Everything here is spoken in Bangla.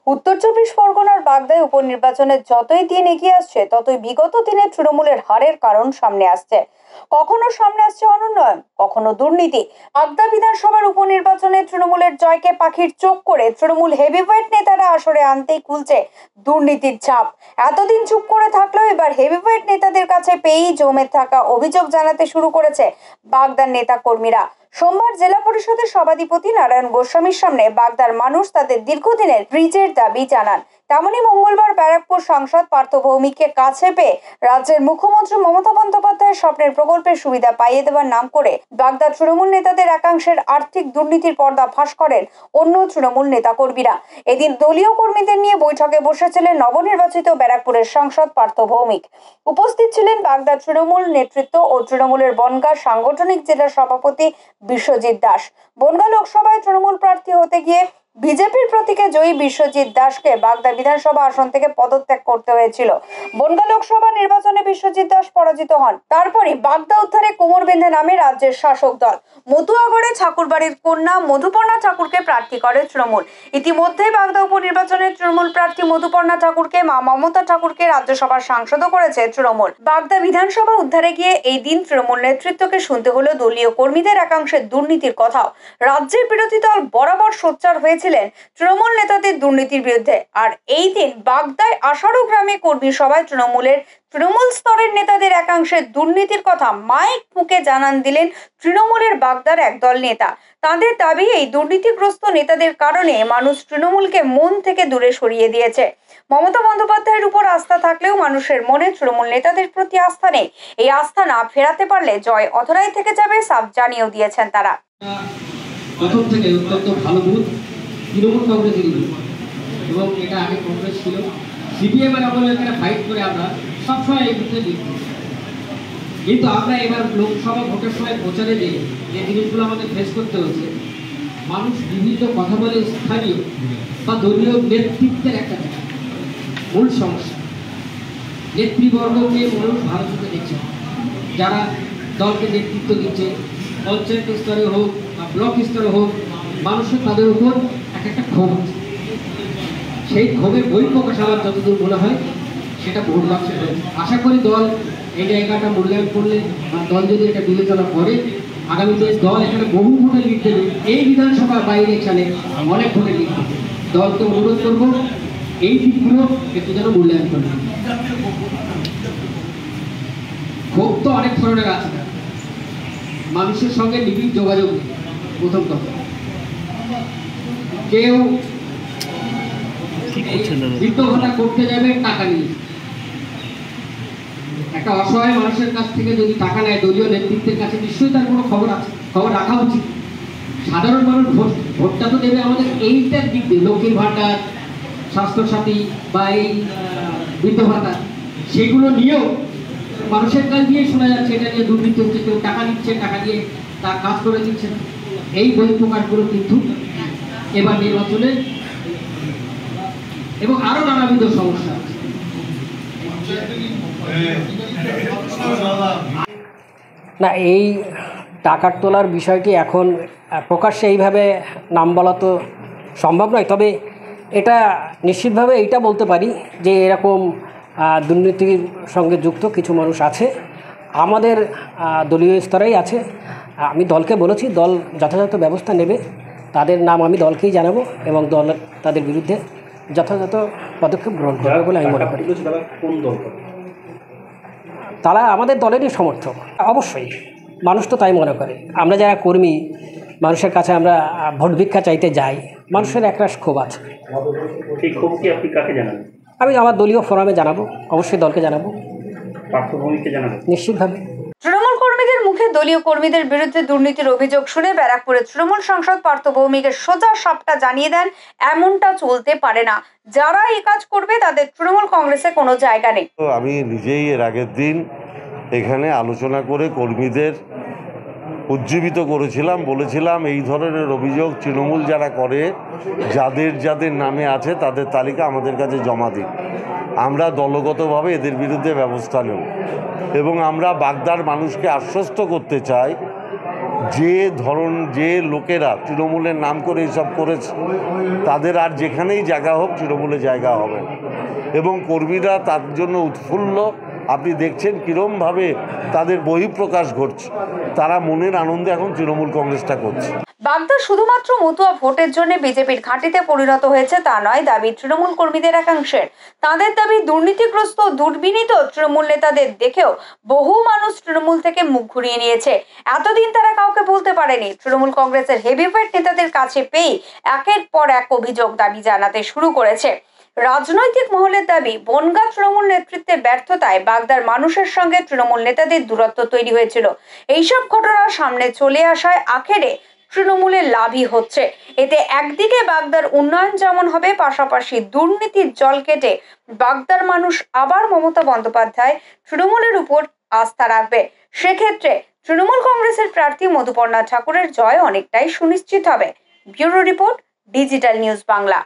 উত্তর চব্বিশ পরগনার বাগদায় উপনির্বাচনের যতই দিন এগিয়ে আসছে ততই বিগত দিনে তৃণমূলের হারের কারণ সামনে আসছে। কখনো সামনে আসছে অনুন্নয়ন, কখনো দুর্নীতি। বাগদা বিধানসভার উপনির্বাচনে তৃণমূলের জয়কে পাখির চোখ করে তৃণমূল হেভিওয়েট নেতারা আসরে আনতেই খুলছে দুর্নীতির ছাপ। এতদিন চুপ করে থাকলেও এবার হেভিওয়েট নেতাদের কাছে পেয়েই জমে থাকা অভিযোগ জানাতে শুরু করেছে বাগদার নেতা কর্মীরা। সোমবার জেলা পরিষদের সভাধিপতি নারায়ণ গোস্বামীর সামনে বাগদার মানুষ তাদের দীর্ঘদিনের ব্রিজের দাবি জানান। তেমনি মঙ্গলবার ব্যারাকপুর সাংসদ পার্থ ভৌমিককে কাছে পেয়ে রাজ্যের মুখ্যমন্ত্রী মমতা বন্দ্যোপাধ্যায়ের স্বপ্নের প্রকল্পের সুবিধা পাইয়ে দেওয়ার নাম করে বাগদার তৃণমূল নেতাদের একাংশের আর্থিক দুর্নীতির পর্দা ফাঁস করেন অন্য তৃণমূল নেতাকর্মীরা। এদিন দলীয় কর্মীদের নিয়ে বৈঠকে বসেছিলেন নবনির্বাচিত ব্যারাকপুরের সাংসদ পার্থ ভৌমিক। উপস্থিত ছিলেন বাগদার তৃণমূল নেতৃত্ব ও তৃণমূলের বনগাঁ সাংগঠনিক জেলা সভাপতি বিশ্বজিৎ দাস। বনগাঁ লোকসভায় তৃণমূল প্রার্থী হতে গিয়ে বিজেপির প্রতীকে জয়ী বিশ্বজিৎ দাসকে বাগদা বিধানসভা আসন থেকে পদত্যাগ করতে হয়েছিল। বনগাঁ লোকসভা নির্বাচনে বিশ্বজিৎ দাস পরাজিত হন। তারপরে বাগদা উদ্ধারে কোমর বেঁধে নামে রাজ্যের শাসক দল। মতুয়াগড়ে ঠাকুরবাড়ির কন্যা মধুপর্ণা ঠাকুরকে প্রার্থী করে তৃণমূল। ইতিমধ্যে বাগদা উপনির্বাচনে তৃণমূল প্রার্থী মধুপর্ণা ঠাকুরকে মা মমতা ঠাকুরকে রাজ্যসভার সাংসদও করেছে তৃণমূল। বাগদা বিধানসভা উদ্ধারে গিয়ে এই দিন তৃণমূল নেতৃত্বকে শুনতে হলো দলীয় কর্মীদের একাংশের দুর্নীতির কথাও। রাজ্যের বিরোধী দল বরাবর সোচ্চার হয়েছিলেন তৃণমূল নেতাদের দুর্নীতির বিরুদ্ধে। আর এই দিন বাগদায় আষাঢ় গ্রামে কর্মী সভায় তৃণমূল স্তরের নেতাদের একাংশের দুর্নীতির কথা মাইক ফুঁকে জানান দিলেন তৃণমূলের বাগদার একদল নেতা। তাদের দাবি এই দুর্নীতিগ্রস্ত নেতাদের কারণে মানুষ তৃণমূলকে মন থেকে দূরে সরিয়ে দিয়েছে। মমতা বন্দ্যোপাধ্যায়ের উপর আস্থা থাকলেও মানুষের মনে তৃণমূল নেতাদের প্রতি আস্থা নেই। এই আস্থা না ফেরাতে পারলে জয় অধরাই থেকে যাবে, সাফ জানিয়েও দিয়েছেন তারা। প্রথম থেকে অত্যন্ত ভালো বুথ তৃণমূল কংগ্রেসের এবং এটা আগে কংগ্রেস ছিল। সিপিএম এর আমলে এখানে ফাইট করে আমরা সবসময় এই বুথে জিতছি, কিন্তু আমরা এবার লোকসভা ভোটের সময় প্রচারে দিয়ে যে জিনিসগুলো আমাদের ফেস করতে হচ্ছে, মানুষ বিভিন্ন কথা বলে স্থানীয় বা দলীয় নেতৃত্বের একটা মূল সমস্যা। নেতৃবর্গকে মানুষ ভালো চোখে দেখছে, যারা দলকে নেতৃত্ব দিচ্ছে, পঞ্চায়েত স্তরে হোক বা ব্লক স্তরে হোক, মানুষের তাদের উপর একটা ক্ষোভ আছে। সেই ক্ষোভের বহিঃপ্রকাশ আমার যতদূর মনে হয় সেটা ভোট বাক্সে হয়। আশা করি দল এই জায়গাটা মূল্যায়ন করলে বা দল যদি এটা বিবেচনা করে আগামীতে দল এখানে বহু ভোটে লিড দেবে। এই বিধানসভার বাইরে এখানে অনেক ভোটে লিড দেবে। দলকে অনুরোধ করব এই দিকগুলো একটু যেন মূল্যায়ন করবে। ক্ষোভ তো অনেক ধরনের আছে, মানুষের সঙ্গে নিবিড় যোগাযোগ নেই। প্রথম কথা, কেউ বিদ্রোহটা করতে যাবে টাকা নিয়ে। একটা অসহায় মানুষের কাছ থেকে যদি টাকা নেয় দলীয় নেতৃত্বের কাছে, নিশ্চয়ই তার কোনো খবর রাখা উচিত। সাধারণ মানুষ ভোটটা তো দেবে আমাদের এইটার দিক দিয়ে, লক্ষ্মীর ভাণ্ডার, স্বাস্থ্যসাথী বা এই বৃদ্ধ ভাতা, সেগুলো নিয়েও মানুষের কাছ দিয়েই শোনা যাচ্ছে এটা নিয়ে দুর্নীতি হচ্ছে, কেউ টাকা নিচ্ছে, টাকা দিয়ে তার কাজ করে দিচ্ছে। এই বহিঃপ্রকাশগুলো কিন্তু এবার নির্বাচনে এবং আরো নানাবিধ সমস্যা আছে। না, এই টাকার তোলার বিষয়টি এখন প্রকাশ্যে এইভাবে নাম বলা তো সম্ভব নয়, তবে এটা নিশ্চিতভাবে এইটা বলতে পারি যে এরকম দুর্নীতির সঙ্গে যুক্ত কিছু মানুষ আছে, আমাদের দলীয় স্তরেই আছে। আমি দলকে বলেছি দল যথাযথ ব্যবস্থা নেবে, তাদের নাম আমি দলকেই জানাবো এবং দল তাদের বিরুদ্ধে যথাযথ পদক্ষেপ গ্রহণ করবে বলে আমি মনে করি। তারা আমাদের দলেরই সমর্থক, অবশ্যই মানুষ তো তাই মনে করে। আমরা যারা কর্মী, মানুষের কাছে আমরা ভোট ভিক্ষা চাইতে যাই, মানুষের একরাশ ক্ষোভ আছে। আমি আমার দলীয় ফোরামে জানাবো, অবশ্যই দলকে জানাবো, নিশ্চিতভাবে। তৃণমূল কর্মীদের মুখে দলীয় কর্মীদের বিরুদ্ধে দুর্নীতির অভিযোগ শুনে ব্যারাকপুরের তৃণমূল সাংসদ পার্থ ভৌমিকের সোজা সাপটা জানিয়ে দেন, এমনটা চলতে পারে না। যারা এই কাজ করবে তাদের তৃণমূল কংগ্রেসে কোনো জায়গা নেই। আমি নিজেই এর আগের দিন এখানে আলোচনা করে কর্মীদের উজ্জীবিত করেছিলাম, বলেছিলাম এই ধরনের অভিযোগ তৃণমূল যারা করে, যাদের নামে আছে তাদের তালিকা আমাদের কাছে জমা দিন, আমরা দলগতভাবে এদের বিরুদ্ধে ব্যবস্থা নেব। এবং আমরা বাগদার মানুষকে আশ্বস্ত করতে চাই যে লোকেরা তৃণমূলের নাম করে এসব করেছে তাদের আর যেখানেই জায়গা হোক তৃণমূলে জায়গা হবে না। এবং কর্মীরা তার জন্য উৎফুল্ল। আপনি দেখছেন কীরমভাবে তাদের বহিঃপ্রকাশ ঘটছে, তারা মনের আনন্দে এখন তৃণমূল কংগ্রেসটা করছে। বাগদা শুধুমাত্র মতুয়া ভোটের জন্য বিজেপির ঘাঁটিতে পরিণত হয়েছে তা নয় দাবি তৃণমূল কর্মীদের একাংশের। তাদের দাবি দুর্নীতিগ্রস্ত দুর্বিনীত তৃণমূল নেতাদের দেখেও বহু মানুষ তৃণমূল থেকে মুখ ঘুরিয়ে নিয়েছে। এতদিন তারা কাউকে বলতে পারেনি। তৃণমূল কংগ্রেসের হেভিওয়েট নেতাদের কাছে পেয়ে একের পর এক অভিযোগ দাবি জানাতে শুরু করেছে। রাজনৈতিক মহলের দাবি বনগাঁ তৃণমূল নেতৃত্বের ব্যর্থতায় বাগদার মানুষের সঙ্গে তৃণমূল নেতাদের দূরত্ব তৈরি হয়েছিল। এইসব ঘটনা সামনে চলে আসায় আখেরে তৃণমূলের লাভই হচ্ছে। এতে একদিকে বাগদার উন্নয়ন যেমন হবে, পাশাপাশি দুর্নীতির জল কেটে বাগদার মানুষ আবার মমতা বন্দ্যোপাধ্যায় তৃণমূলের উপর আস্থা রাখবে। সেক্ষেত্রে তৃণমূল কংগ্রেসের প্রার্থী মধুপর্ণা ঠাকুরের জয় অনেকটাই সুনিশ্চিত হবে। Bureau report, digital news Bangla.